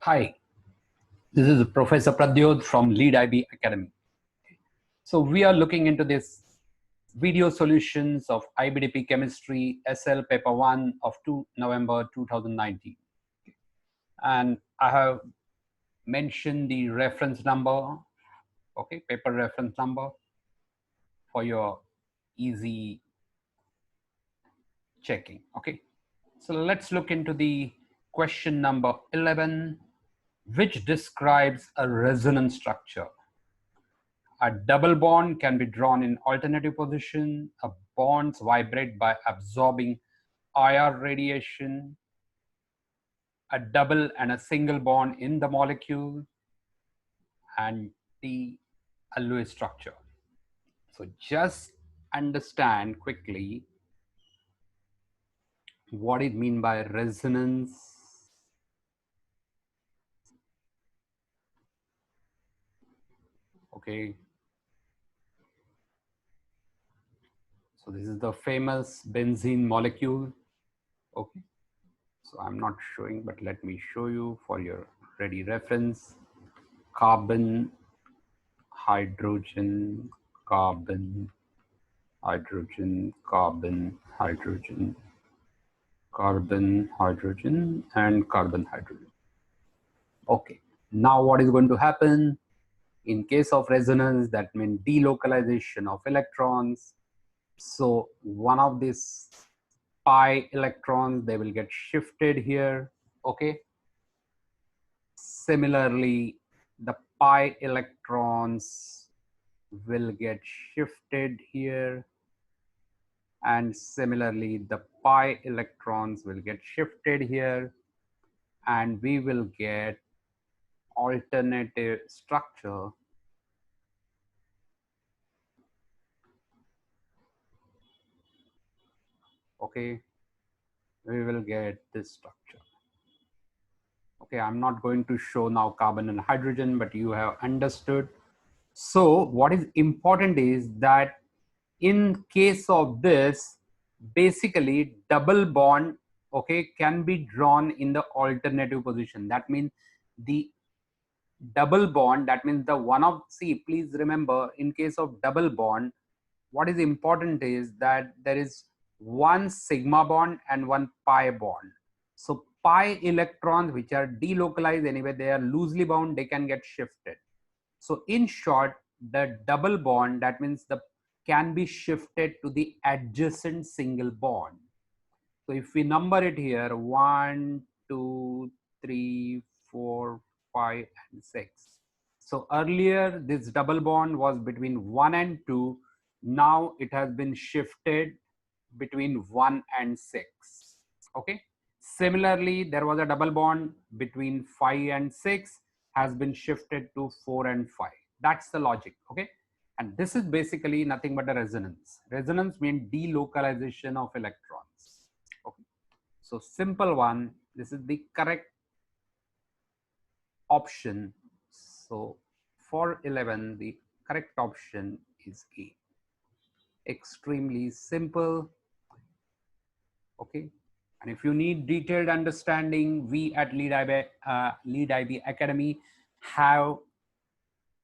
Hi, this is Professor Pradyot from Leadib Academy. So we are looking into this video solutions of IBDP Chemistry SL Paper 1 of November 2019. And I have mentioned the reference number, okay, paper reference number for your easy checking, okay. So let's look into the question number 11, which describes a resonance structure. A double bond can be drawn in alternative position. Bonds vibrate by absorbing IR radiation. A double and a single bond in the molecule, and the alloy structure. So just understand quickly what it means by resonance. Okay. So this is the famous benzene molecule. Okay. So I'm not showing, but let me show you for your ready reference. Carbon, hydrogen, carbon, hydrogen, carbon, hydrogen, carbon, hydrogen, and carbon, hydrogen. Okay, now what is going to happen? In case of resonance, that means delocalization of electrons. So one of these pi electrons, they will get shifted here, okay? Similarly, the pi electrons will get shifted here, and similarly the pi electrons will get shifted here, and we will get alternative structure. Okay, we will get this structure. Okay, I'm not going to show now carbon and hydrogen, but you have understood. So what is important is that in case of this, basically double bond, okay, can be drawn in the alternative position. That means the double bond, that means the one of, see, please remember, in case of double bond, what is important is that there is one sigma bond and one pi bond. So pi electrons, which are delocalized anyway, they are loosely bound, they can get shifted. So in short, the double bond, that means the can be shifted to the adjacent single bond. So if we number it here, 1, 2, 3, 4, 5, and 6. So earlier this double bond was between 1 and 2. Now it has been shifted between 1 and 6. Okay. Similarly, there was a double bond between 5 and 6, has been shifted to 4 and 5. That's the logic. Okay. And this is basically nothing but a resonance. Resonance means delocalization of electrons. Okay. So simple one, this is the correct option. So for 11, the correct option is A. Extremely simple. Okay. And if you need detailed understanding, we at Leadib Academy have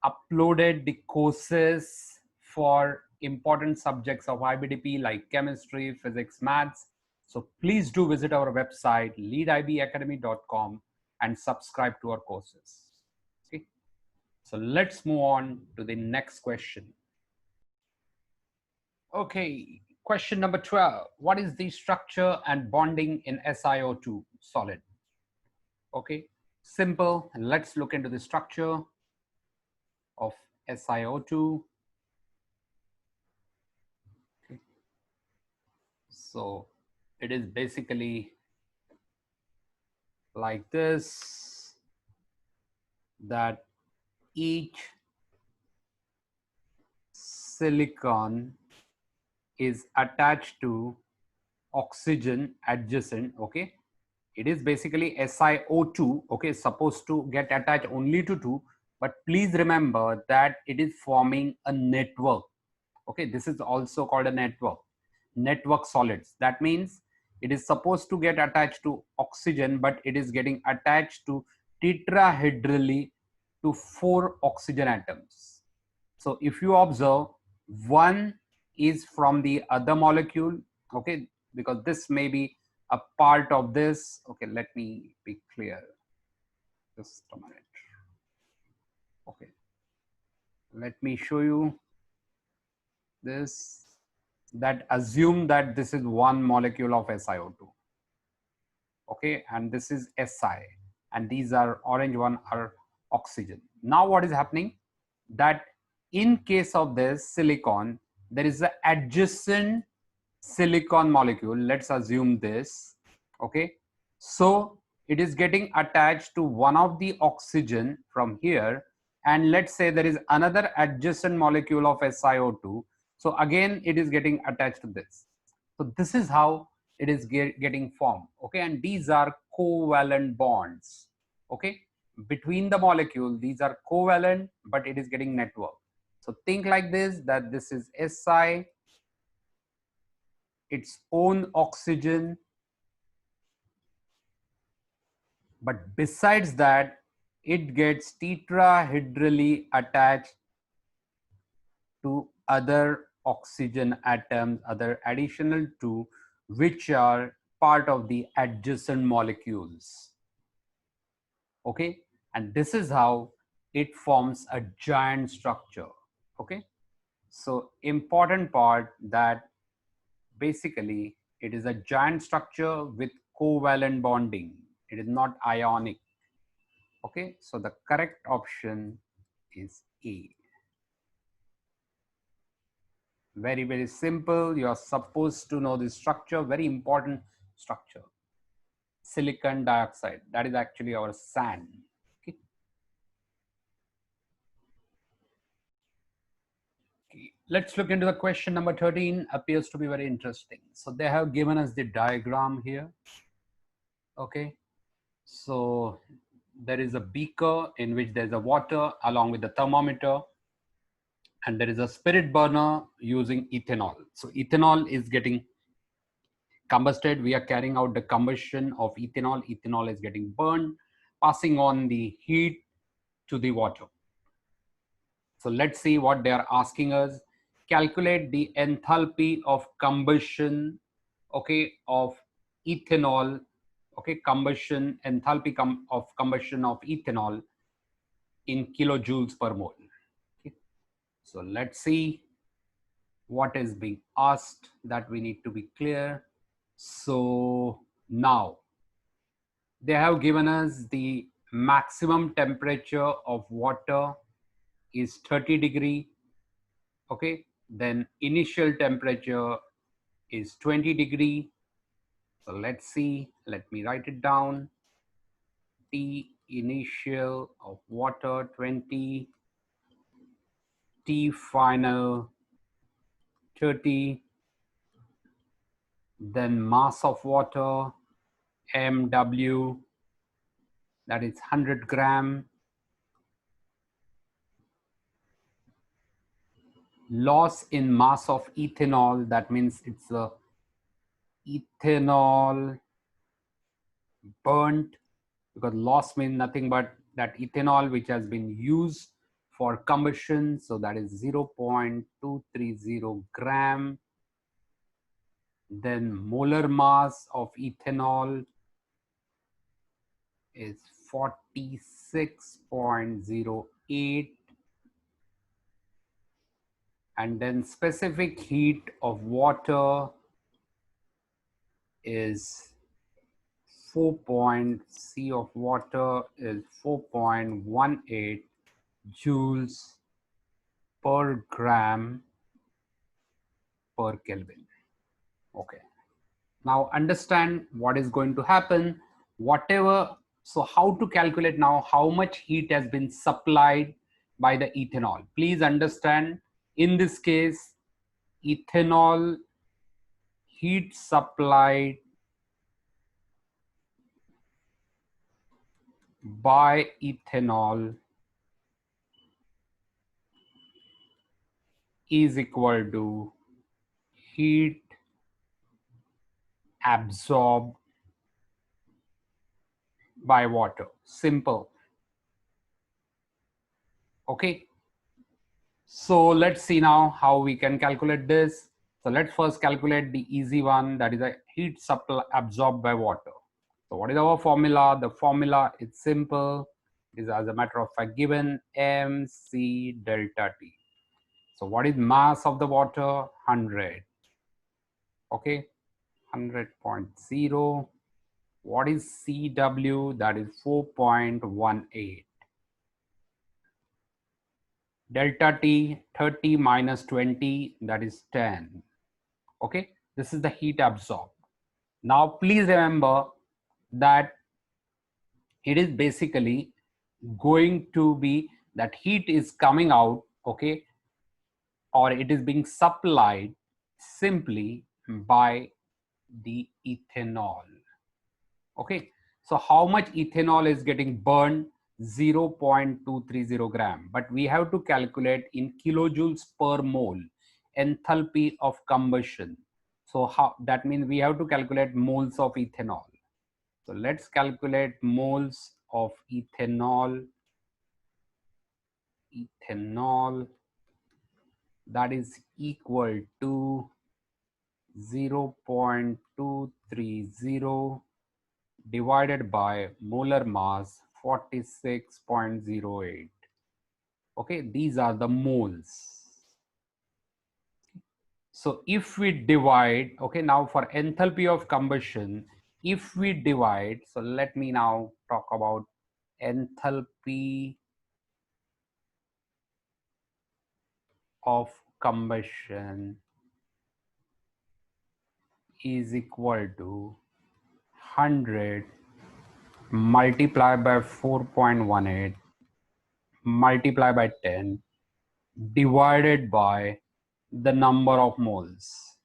uploaded the courses for important subjects of IBDP like chemistry, physics, maths. So please do visit our website leadibacademy.com and subscribe to our courses. Okay. So let's move on to the next question. Okay, question number 12. What is the structure and bonding in SiO2 solid? Okay, simple. And let's look into the structure of SiO2. Okay. So it is basically like this, that each silicon is attached to oxygen adjacent. Okay, it is basically SiO2. Okay, supposed to get attached only to 2, but please remember that it is forming a network. Okay, this is also called a network solids. That means it is supposed to get attached to oxygen, but it is getting attached to tetrahedrally to 4 oxygen atoms. So if you observe, one is from the other molecule, okay, because this may be a part of this. Okay, let me be clear. Just a minute. Okay, let me show you this. That assume that this is one molecule of SiO2. Okay, and this is Si, and these are orange one are oxygen. Now what is happening, that in case of this silicon, there is an adjacent silicon molecule. Let's assume this. Okay, so it is getting attached to one of the oxygen from here, and let's say there is another adjacent molecule of SiO2, so again it is getting attached to this. So this is how it is getting formed. Okay, and these are covalent bonds. Okay, between the molecule, these are covalent, but it is getting network. So think like this, that this is Si, its own oxygen, but besides that, it gets tetrahedrally attached to other oxygen atoms, other additional two, which are part of the adjacent molecules. Okay, and this is how it forms a giant structure. Okay, so important part, that basically it is a giant structure with covalent bonding. It is not ionic. Okay, so the correct option is A. Very, very simple. You are supposed to know this structure, very important structure. Silicon dioxide, that is actually our sand. Okay. Okay. Let's look into the question number 13. Appears to be very interesting. So they have given us the diagram here. Okay, so there is a beaker in which there's a water along with the thermometer, and there is a spirit burner using ethanol. So ethanol is getting combusted. We are carrying out the combustion of ethanol. Ethanol is getting burned, passing on the heat to the water. So let's see what they are asking us. Calculate the enthalpy of combustion, okay, of ethanol, okay, combustion, enthalpy of combustion of ethanol in kilojoules per mole. Okay. So let's see what is being asked, that we need to be clear. So now they have given us the maximum temperature of water is 30 degree. Okay, then initial temperature is 20 degree. So let's see, let me write it down. T initial of water 20, T final 30, then mass of water MW, that is 100 gram. Loss in mass of ethanol, that means it's a ethanol burnt, because loss means nothing but that ethanol which has been used for combustion. So that is 0.230 gram. Then molar mass of ethanol is 46.08, and then specific heat of water is 4.C of water is 4.18 joules per gram per Kelvin. Okay. Now understand what is going to happen. Whatever, so how to calculate now how much heat has been supplied by the ethanol. Please understand, in this case, ethanol heat supplied by ethanol is equal to heat absorbed by water. Simple. Okay. So let's see now how we can calculate this. So let's first calculate the easy one, that is a heat supply absorbed by water. So what is our formula? The formula is simple. It is, as a matter of fact, given mc delta T. So what is mass of the water? 100. Okay, 100.0. What is CW? That is 4.18. Delta T, 30 minus 20, that is 10. Okay, this is the heat absorbed. Now please remember that it is basically going to be that heat is coming out, okay, or it is being supplied simply by the ethanol. Okay, so how much ethanol is getting burned? 0.230 gram, but we have to calculate in kilojoules per mole enthalpy of combustion. So how that means we have to calculate moles of ethanol. So let's calculate moles of ethanol. Ethanol, that is equal to 0.230 divided by molar mass 46.08. Okay, these are the moles. So if we divide, okay, now for enthalpy of combustion, if we divide, so let me now talk about enthalpy of combustion is equal to 100 multiplied by 4.18 multiplied by 10 divided by the number of moles.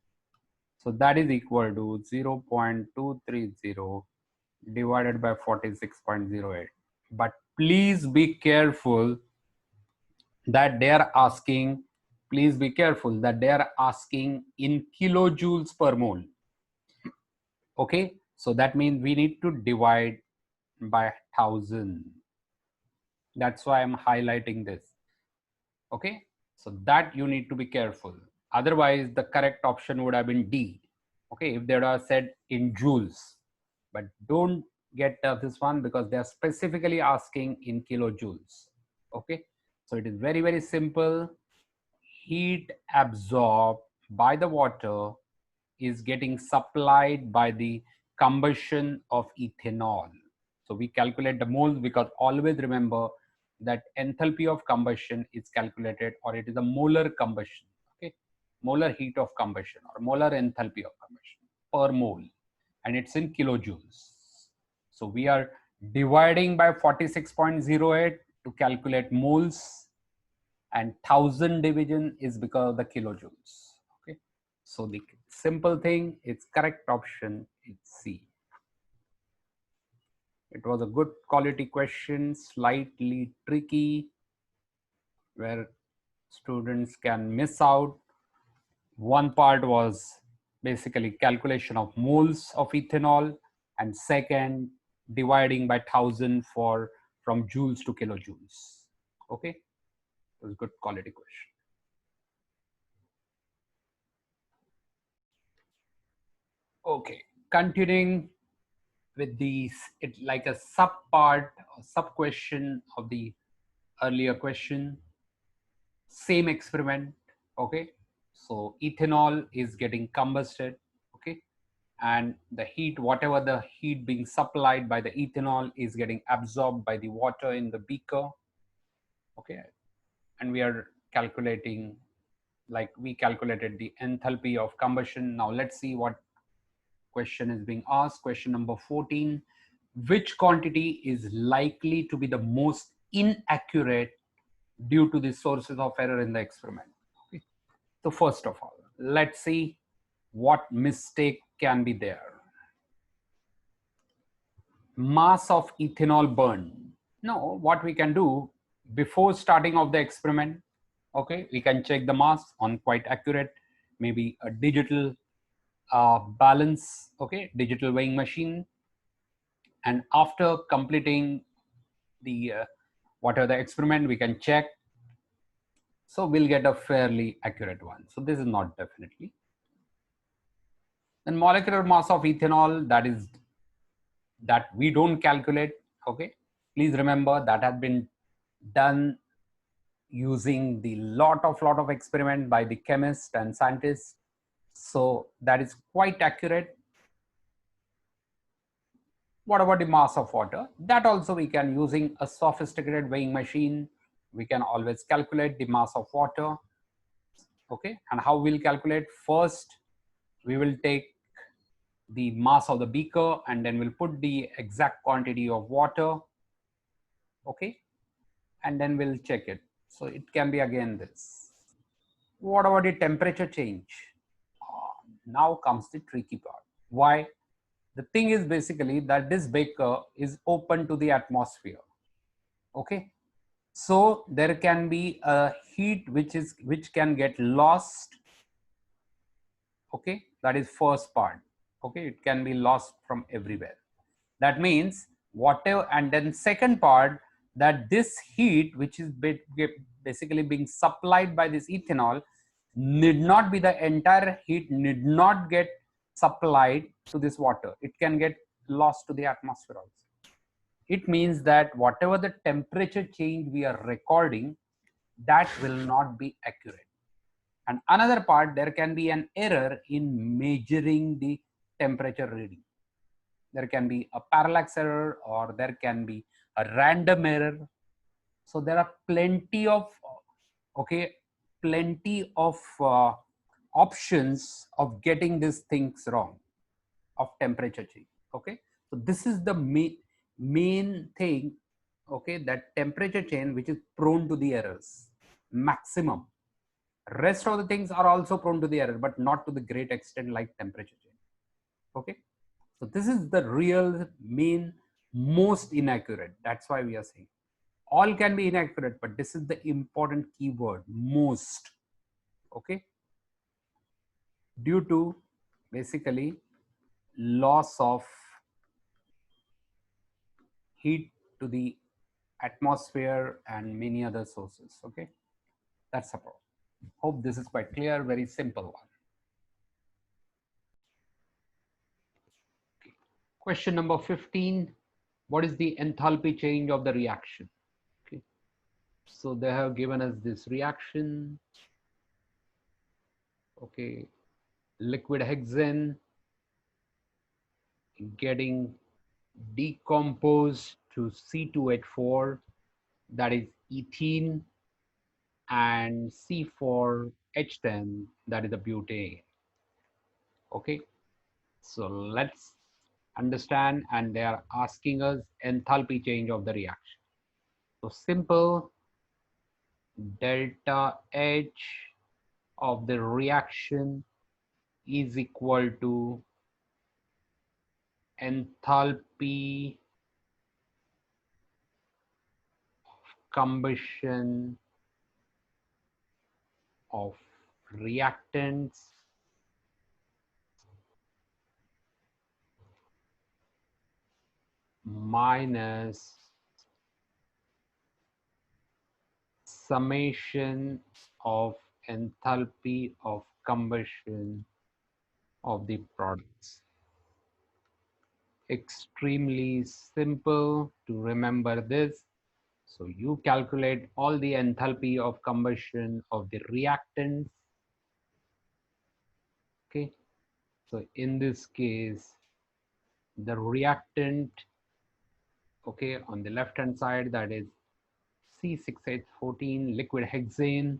So that is equal to 0.230 divided by 46.08. But please be careful that they are asking, please be careful that they are asking in kilojoules per mole. Okay, so that means we need to divide by 1000. That's why I'm highlighting this. Okay, so that you need to be careful. Otherwise, the correct option would have been D. Okay, if they are said in joules, but don't get this one because they are specifically asking in kilojoules. Okay, so it is very, very simple. Heat absorbed by the water is getting supplied by the combustion of ethanol. So we calculate the moles because always remember that enthalpy of combustion is calculated, or it is a molar combustion, okay, molar heat of combustion or molar enthalpy of combustion per mole, and it's in kilojoules. So we are dividing by 46.08 to calculate moles, and 1000 division is because of the kilojoules. Okay, so the simple thing, its correct option is C. It was a good quality question, slightly tricky, where students can miss out. One part was basically calculation of moles of ethanol, and second, dividing by 1000 for from joules to kilojoules. Okay, it was a good quality question. Okay, continuing with these, it like a sub part or sub question of the earlier question. Same experiment. Okay, so ethanol is getting combusted. Okay, and the heat, whatever the heat being supplied by the ethanol, is getting absorbed by the water in the beaker. Okay, and we are calculating, like we calculated the enthalpy of combustion. Now let's see what question is being asked. Question number 14. Which quantity is likely to be the most inaccurate due to the sources of error in the experiment? Okay. So first of all, let's see what mistake can be there. Mass of ethanol burned. No, what we can do before starting of the experiment, okay, we can check the mass on quite accurate, maybe a digital balance, okay, digital weighing machine. And after completing the whatever the experiment, we can check. So we'll get a fairly accurate one. So this is not definitely. Then molecular mass of ethanol, that we don't calculate. Okay, please remember that has been done using the lot of experiment by the chemists and scientists. So that is quite accurate. What about the mass of water? That also we can, using a sophisticated weighing machine, we can always calculate the mass of water. Okay, and how we'll calculate? First, we will take the mass of the beaker and then we'll put the exact quantity of water. Okay, and then we'll check it. So it can be again this. What about the temperature change? Now comes the tricky part. Why? The thing is basically that this beaker is open to the atmosphere. Okay, so there can be a heat which can get lost. Okay, that is first part. Okay, it can be lost from everywhere. That means whatever, and then second part, that this heat which is basically being supplied by this ethanol need not be, the entire heat need not get supplied to this water. It can get lost to the atmosphere also. It means that whatever the temperature change we are recording, that will not be accurate. And another part, there can be an error in measuring the temperature reading. There can be a parallax error, or there can be a random error. So there are plenty of options of getting these things wrong, of temperature change. Okay, so this is the main thing. Okay, that temperature change which is prone to the errors maximum. Rest of the things are also prone to the error, but not to the great extent like temperature change. Okay, so this is the real main most inaccurate. That's why we are saying all can be inaccurate, but this is the important keyword, most. Okay, due to basically loss of heat to the atmosphere and many other sources. Okay, that's the problem. Hope this is quite clear. Very simple one. Okay. Question number 15. What is the enthalpy change of the reaction? Okay, so they have given us this reaction. Okay, liquid hexane getting decomposed to C2H4, that is ethene, and C4H10, that is the butane. Okay, so let's understand, and they are asking us enthalpy change of the reaction. So simple, delta H of the reaction is equal to enthalpy combustion of reactants minus summation of enthalpy of combustion of the products. Extremely simple to remember this. So you calculate all the enthalpy of combustion of the reactants. Okay, so in this case, the reactant, okay, on the left hand side, that is C6H14 liquid hexane.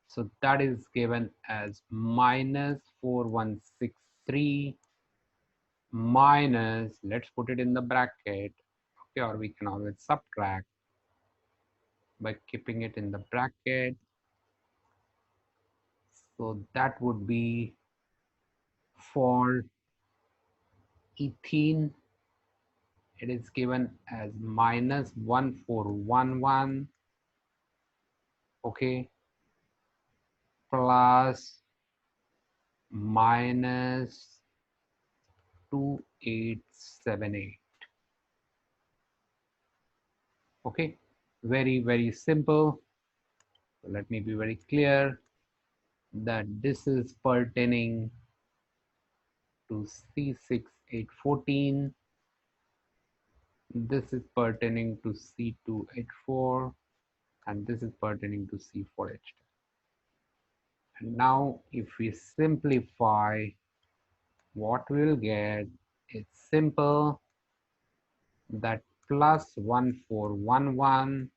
So that is given as minus 4163 minus, let's put it in the bracket, okay, or we can always subtract by keeping it in the bracket. So that would be for ethene, it is given as minus 1411, okay, plus minus 2878. Okay, very simple. So let me be very clear that this is pertaining to C6814. This is pertaining to C2H4, and this is pertaining to C4H2. And now if we simplify, what we'll get is simple, that plus 1411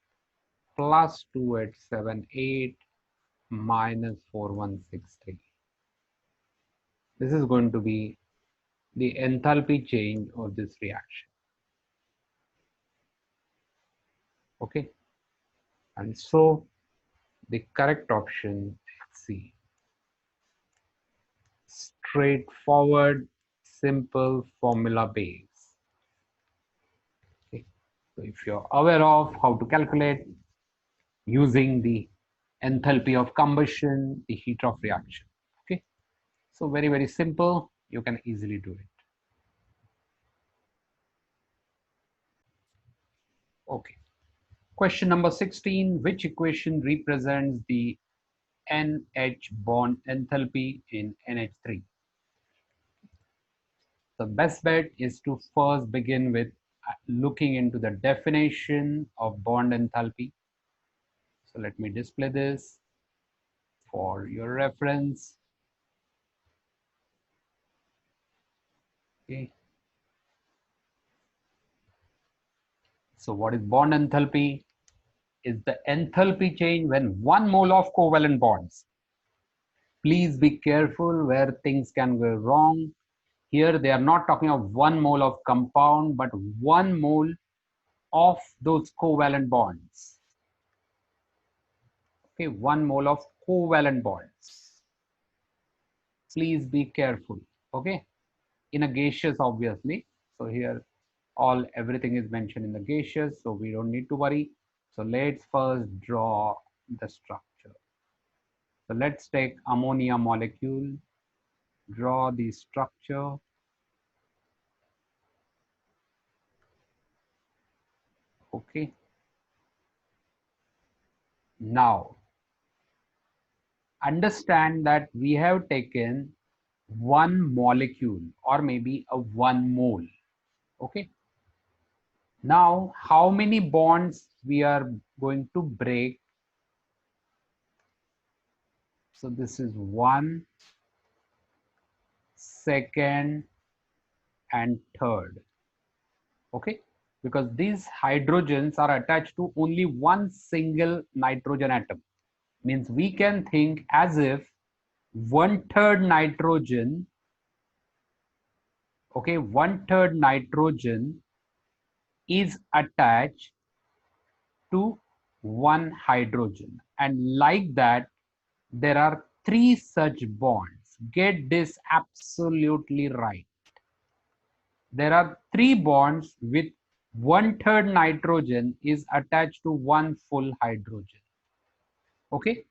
plus 2878 minus 4163. This is going to be the enthalpy change of this reaction. Okay, and so the correct option is C. Straightforward, simple, formula based. Okay, so if you're aware of how to calculate using the enthalpy of combustion, the heat of reaction. Okay, so very simple, you can easily do it. Okay, question number 16, which equation represents the NH bond enthalpy in NH3? The best bet is to first begin with looking into the definition of bond enthalpy. So let me display this for your reference. Okay. So what is bond enthalpy? Is the enthalpy change when 1 mole of covalent bonds. Please be careful where things can go wrong. Here they are not talking of 1 mole of compound, but 1 mole of those covalent bonds. Okay, 1 mole of covalent bonds. Please be careful. Okay, in a gaseous, obviously. So here everything is mentioned in the gaseous, so we don't need to worry. So let's first draw the structure. So let's take ammonia molecule, draw the structure. Okay, now understand that we have taken 1 molecule or maybe a 1 mole. Okay, now how many bonds we are going to break? So this is 1, second, and third. Okay, because these hydrogens are attached to only one single nitrogen atom. Means we can think as if 1/3 nitrogen, okay, 1/3 nitrogen is attached to one hydrogen, and like that there are 3 such bonds. Get this absolutely right. There are 3 bonds with 1/3 nitrogen is attached to one full hydrogen. Okay,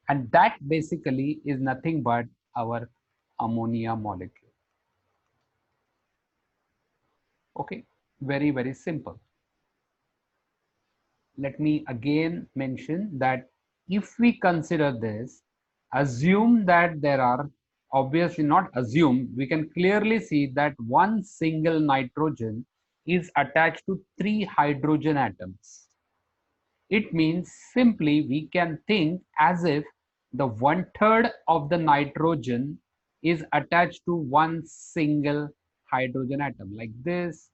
and that basically is nothing but our ammonia molecule. Okay, very simple. Let me again mention that if we consider this, assume that there are, obviously not assume, we can clearly see that one single nitrogen is attached to 3 hydrogen atoms. It means simply we can think as if the 1/3 of the nitrogen is attached to one single hydrogen atom, like this,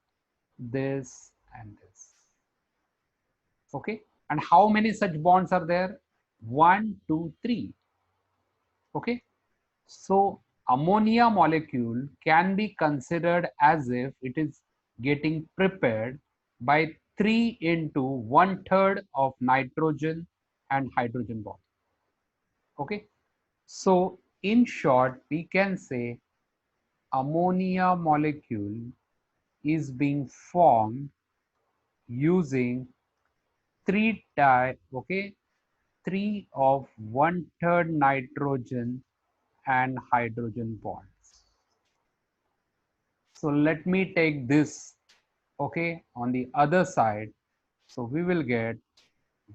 this, and this. Okay, and how many such bonds are there? 1, 2, 3. Okay, so ammonia molecule can be considered as if it is getting prepared by 3 into 1/3 of nitrogen and hydrogen bond. Okay, so in short we can say ammonia molecule is being formed using 3 of 1/3 nitrogen and hydrogen bonds. So let me take this, okay, on the other side. So we will get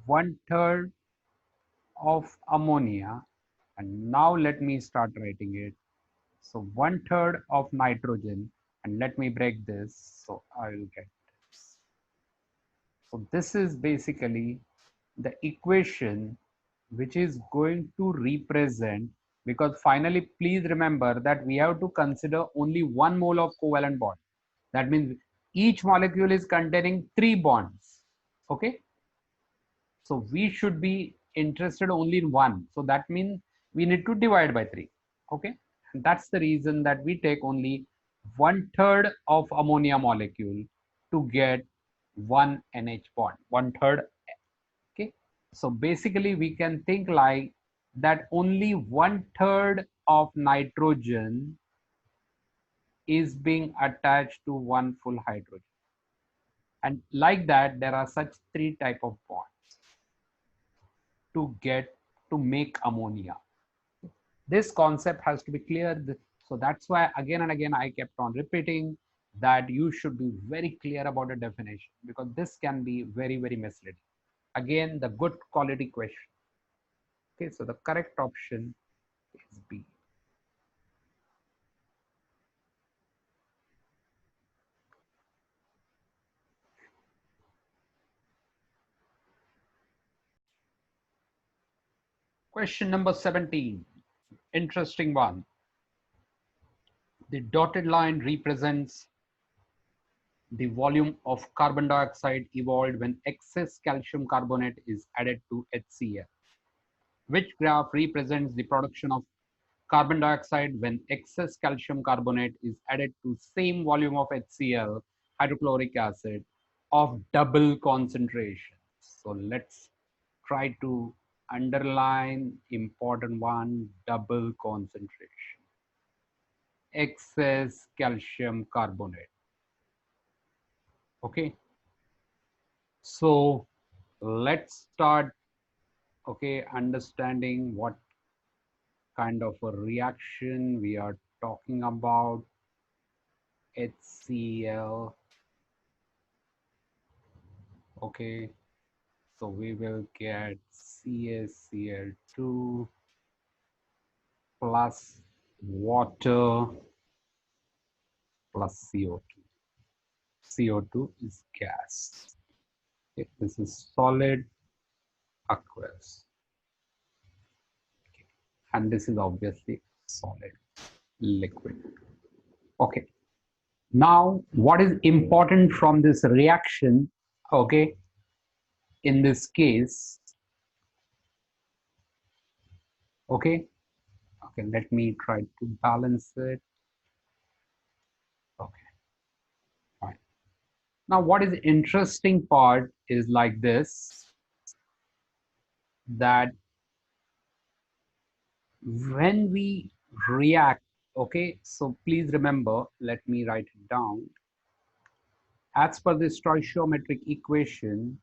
1/3 of ammonia, and now let me start writing it. So 1/3 of nitrogen, and let me break this. So I will get this. So this is basically the equation which is going to represent, because finally please remember that we have to consider only 1 mole of covalent bond. That means each molecule is containing 3 bonds. Okay, so we should be interested only in one. So that means we need to divide by 3. Okay, and that's the reason that we take only 1/3 of ammonia molecule to get one NH bond, 1/3. Okay, so basically we can think like that only 1/3 of nitrogen is being attached to one full hydrogen, and like that there are such 3 type of bonds to get to make ammonia. This concept has to be clear. So that's why again and again I kept on repeating that you should be very clear about the definition, because this can be very, very misleading. Again, the good quality question. Okay, so the correct option is B. Question number 17. Interesting one. The dotted line represents the volume of carbon dioxide evolved when excess calcium carbonate is added to HCl. Which graph represents the production of carbon dioxide when excess calcium carbonate is added to same volume of HCl, hydrochloric acid, of double concentration? So let's try to underline important one, double concentration. Excess calcium carbonate. Okay, so let's start, okay, understanding what kind of a reaction we are talking about. HCl. Okay, so we will get CaCl2 plus water plus CO2. CO2 is gas. Okay, this is solid aqueous. Okay, and this is obviously solid liquid. Okay, now what is important from this reaction? Okay, in this case, okay, let me try to balance it. Okay, fine. Now what is the interesting part is like this, that when we react, okay, so please remember, let me write it down. As per the stoichiometric equation,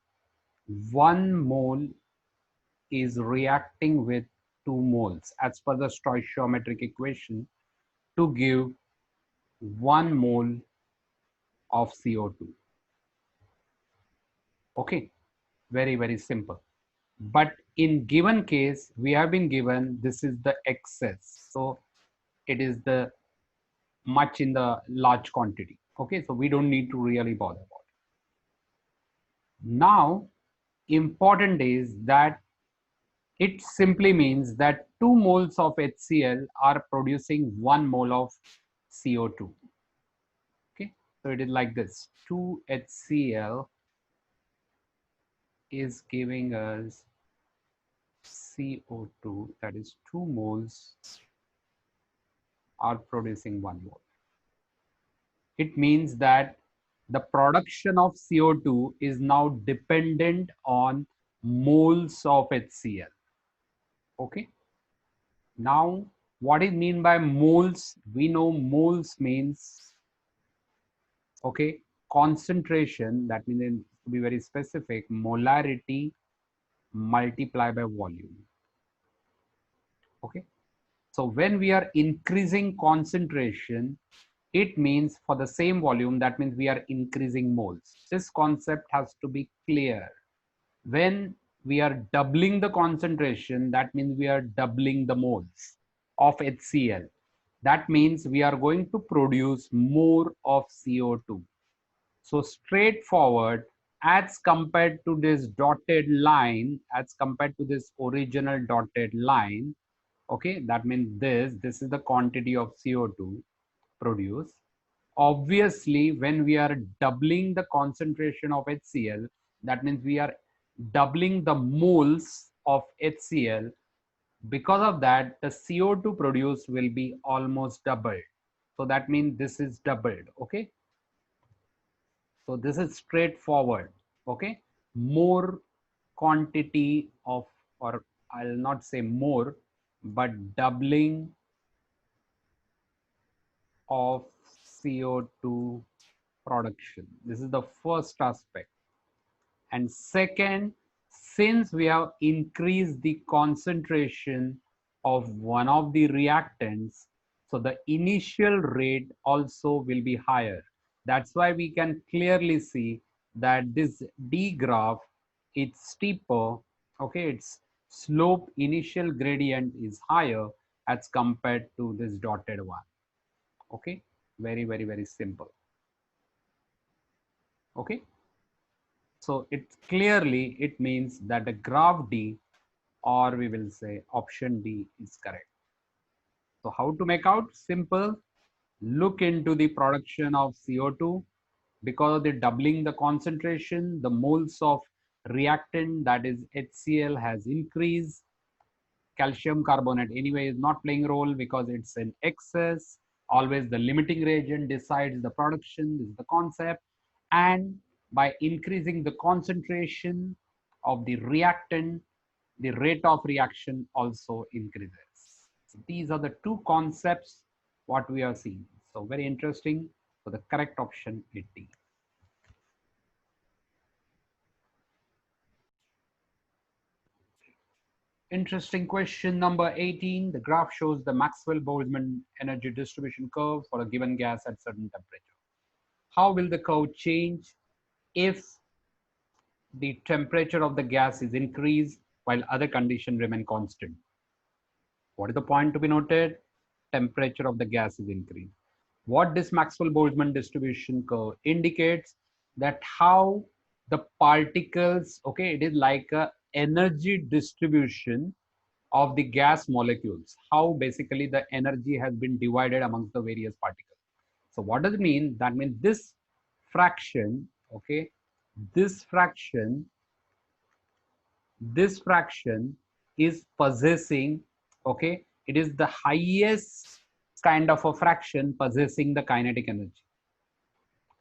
1 mole is reacting with 2 moles as per the stoichiometric equation to give 1 mole of CO2. Okay, very, very simple. But in given case, we have been given this is the excess. So it is the much in the large quantity. Okay, so we don't need to really bother about it. Now, important is that it simply means that 2 moles of HCl are producing 1 mole of CO2. Okay, so it is like this. 2 HCl is giving us CO2, that is 2 moles are producing 1 mole. It means that the production of CO2 is now dependent on moles of HCl. Okay. Now, what is mean by moles? We know moles means, okay, concentration. That means, to be very specific, molarity multiplied by volume. Okay. So when we are increasing concentration, it means for the same volume, that means we are increasing moles. This concept has to be clear. When we are doubling the concentration, that means we are doubling the moles of HCl. That means we are going to produce more of CO2. So straightforward, as compared to this dotted line, as compared to this original dotted line, okay, that means this is the quantity of CO2 produced. Obviously, when we are doubling the concentration of HCl, that means we are doubling the moles of HCl. Because of that, the CO2 produced will be almost doubled. So that means this is doubled, okay? So this is straightforward, okay? More quantity of, or I'll not say more, but doubling of CO2 production. This is the first aspect. And second, since we have increased the concentration of one of the reactants, so the initial rate also will be higher. That's why we can clearly see that this D graph, it's steeper, okay, its slope initial gradient is higher as compared to this dotted one. Okay, very simple. Okay, so it means that the graph D, or we will say option D, is correct. So how to make out? Simple. Look into the production of CO2. Because of the doubling the concentration, the moles of reactant, that is HCl, has increased. Calcium carbonate anyway is not playing a role because it's in excess. Always the limiting reagent decides the production. This is the concept. And by increasing the concentration of the reactant, the rate of reaction also increases. So these are the two concepts what we are seeing. So very interesting. So the correct option is D. Interesting question number 18. The graph shows the Maxwell-Boltzmann energy distribution curve for a given gas at certain temperature. How will the curve change if the temperature of the gas is increased while other conditions remain constant? What is the point to be noted? Temperature of the gas is increased. What this Maxwell-Boltzmann distribution curve indicates that how the particles, okay, it is like a energy distribution of the gas molecules, how basically the energy has been divided amongst the various particles. So what does it mean? That means this fraction, okay, this fraction is possessing, okay, it is the highest kind of a fraction possessing the kinetic energy.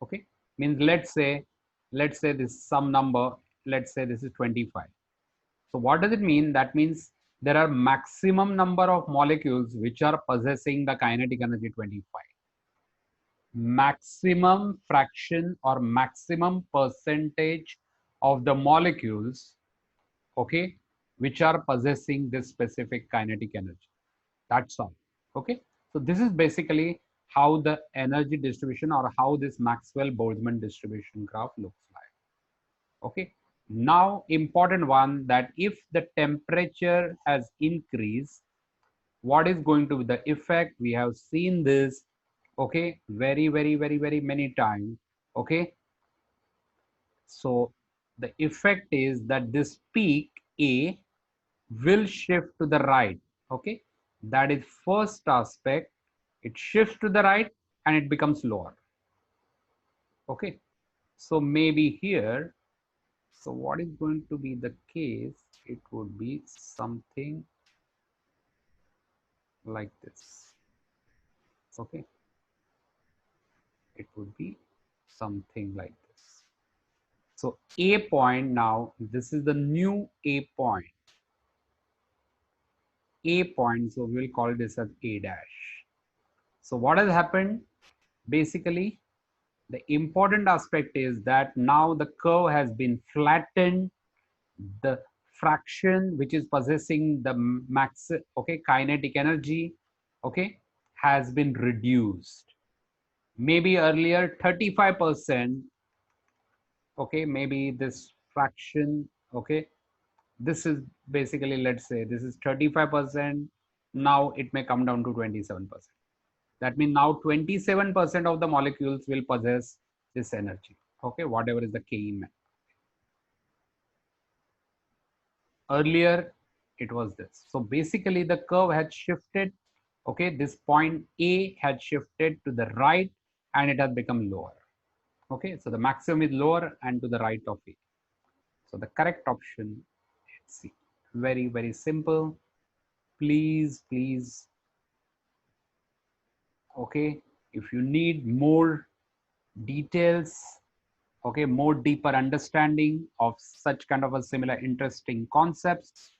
Okay, means let's say this some number, let's say this is 25. So what does it mean? That means there are maximum number of molecules which are possessing the kinetic energy 25. Maximum fraction or maximum percentage of the molecules, okay, which are possessing this specific kinetic energy. That's all. Okay, so this is basically how the energy distribution or how this Maxwell-Boltzmann distribution graph looks like. Okay, now important one, that if the temperature has increased, what is going to be the effect? We have seen this, okay, very many times. Okay, so the effect is that this peak A will shift to the right. Okay, that is first aspect. It shifts to the right and it becomes lower. Okay, so maybe here, so what is going to be the case? It would be something like this. Okay, it would be something like this. So A point, now this is the new A point. A point, so we'll call this as A dash. So what has happened? Basically, the important aspect is that now the curve has been flattened. The fraction which is possessing the kinetic energy, okay, has been reduced. maybe earlier 35%, okay, maybe this fraction, okay, this is basically, let's say this is 35%, now it may come down to 27%. That means now 27% of the molecules will possess this energy, okay, whatever is the Ke max. Earlier it was this. So basically the curve had shifted, okay, this point A had shifted to the right and it has become lower. Okay, so the maximum is lower and to the right of it. So the correct option is C. Very, very simple. Please, please, okay, if you need more details, okay, more deeper understanding of such kind of a similar interesting concepts,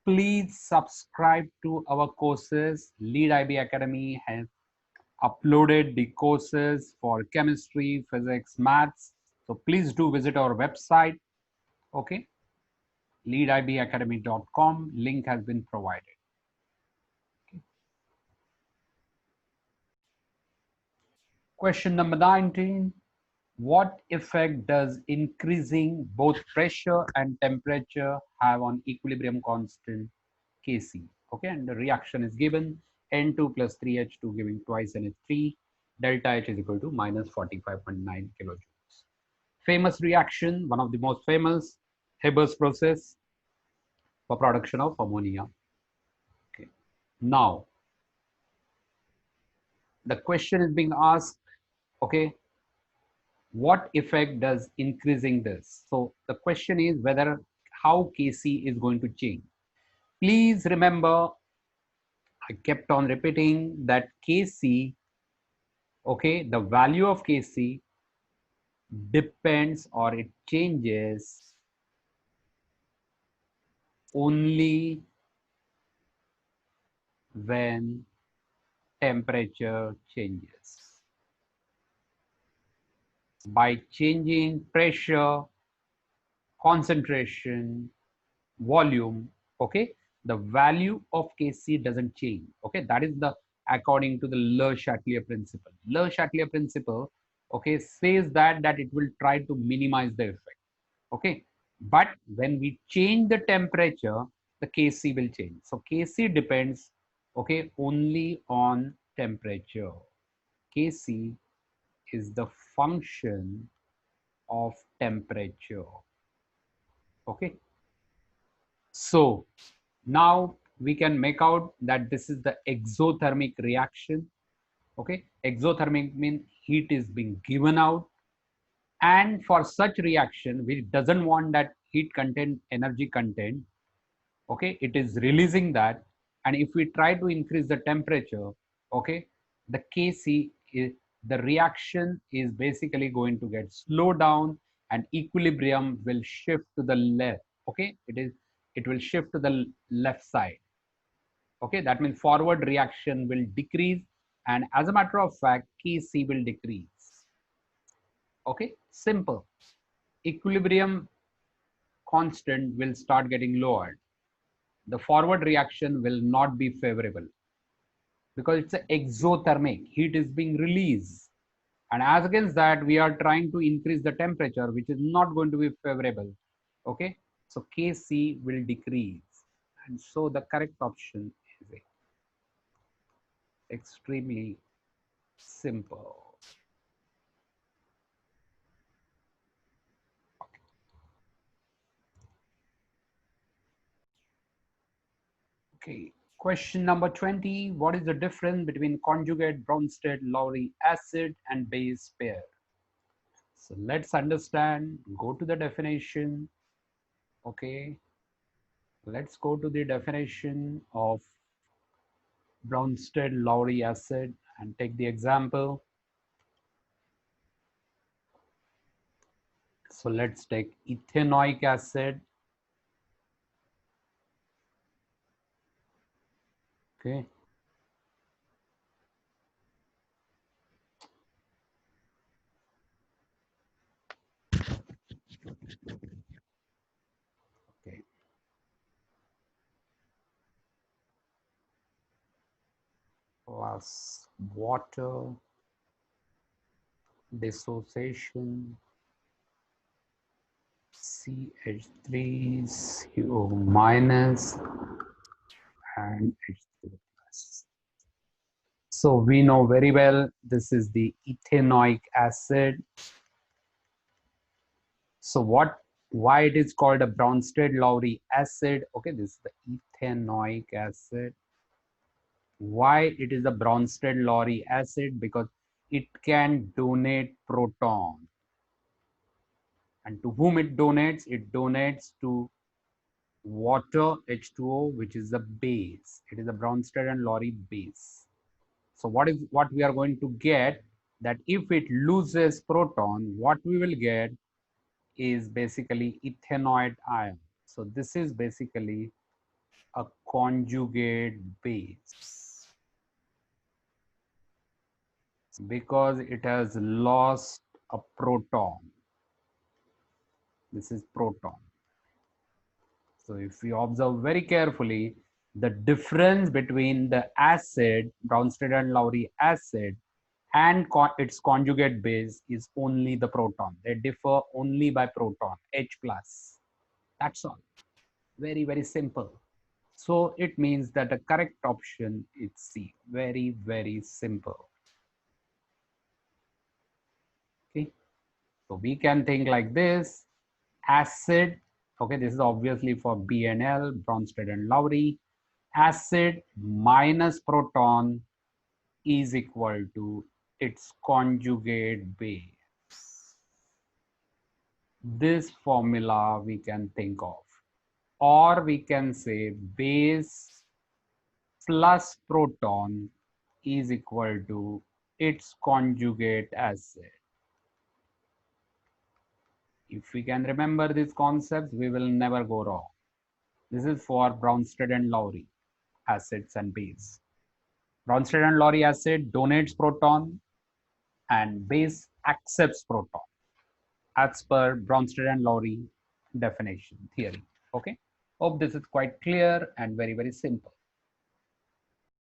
please subscribe to our courses. Lead-IB Academy has uploaded the courses for chemistry, physics, maths. So please do visit our website. Okay, leadibacademy.com. Link has been provided. Okay. Question number 19. What effect does increasing both pressure and temperature have on equilibrium constant Kc? Okay, and the reaction is given N2 plus 3H2 giving twice NH3, delta H is equal to minus 45.9 kilojoules. Famous reaction, one of the most famous, Haber's process for production of ammonia. Okay. Now, the question is being asked, okay, what effect does increasing this? So the question is whether how Kc is going to change. Please remember, I kept on repeating that Kc, okay, the value of Kc depends or it changes only when temperature changes. By changing pressure, concentration, volume, okay, the value of Kc doesn't change. Okay, that is the according to the Le Chatelier principle. Le Chatelier principle, okay, says that it will try to minimize the effect. Okay, but when we change the temperature, the Kc will change. So Kc depends, okay, only on temperature. Kc is the function of temperature. Okay, so now we can make out that this is the exothermic reaction. Okay, exothermic means heat is being given out, and for such reaction we doesn't want that heat content, energy content, okay, it is releasing that, and if we try to increase the temperature, okay, the Kc is, the reaction is basically going to get slowed down and equilibrium will shift to the left. Okay, it will shift to the left side. Okay, that means forward reaction will decrease, and as a matter of fact Kc will decrease. Okay, simple. Equilibrium constant will start getting lowered. The forward reaction will not be favorable because it's an exothermic, heat is being released, and as against that we are trying to increase the temperature, which is not going to be favorable. Okay, so Kc will decrease, and so the correct option is A. Extremely simple. Okay, question number 20. What is the difference between conjugate Bronsted-Lowry acid and base pair? So let's understand, go to the definition. Okay, let's go to the definition of Bronsted-Lowry acid and take the example. So let's take ethanoic acid. Okay, okay, plus water dissociation CH3 CO minus and H3 plus. So we know very well this is the ethanoic acid. So why it is called a Bronsted-Lowry acid? Okay, this is the ethanoic acid. Why it is a Bronsted-Lowry acid? Because it can donate proton. And to whom it donates? It donates to water H2O, which is the base. It is a Bronsted and Lowry base. So what we are going to get, that if it loses proton, what we will get is basically ethanoid ion. So this is basically a conjugate base because it has lost a proton. This is proton. So if we observe very carefully, the difference between the acid, Bronsted and Lowry acid, and its conjugate base is only the proton. They differ only by proton, H plus. That's all. Very, very simple. So it means that the correct option is C. Very, very simple. Okay. So we can think like this. Acid, okay, this is obviously for BNL, Bronsted and Lowry. Acid minus proton is equal to its conjugate base. This formula we can think of. Or we can say base plus proton is equal to its conjugate acid. If we can remember these concepts, we will never go wrong. This is for Bronsted and Lowry acids and base. Bronsted and Lowry acid donates proton and base accepts proton as per Bronsted and Lowry definition theory. Okay. Hope this is quite clear and very, very simple.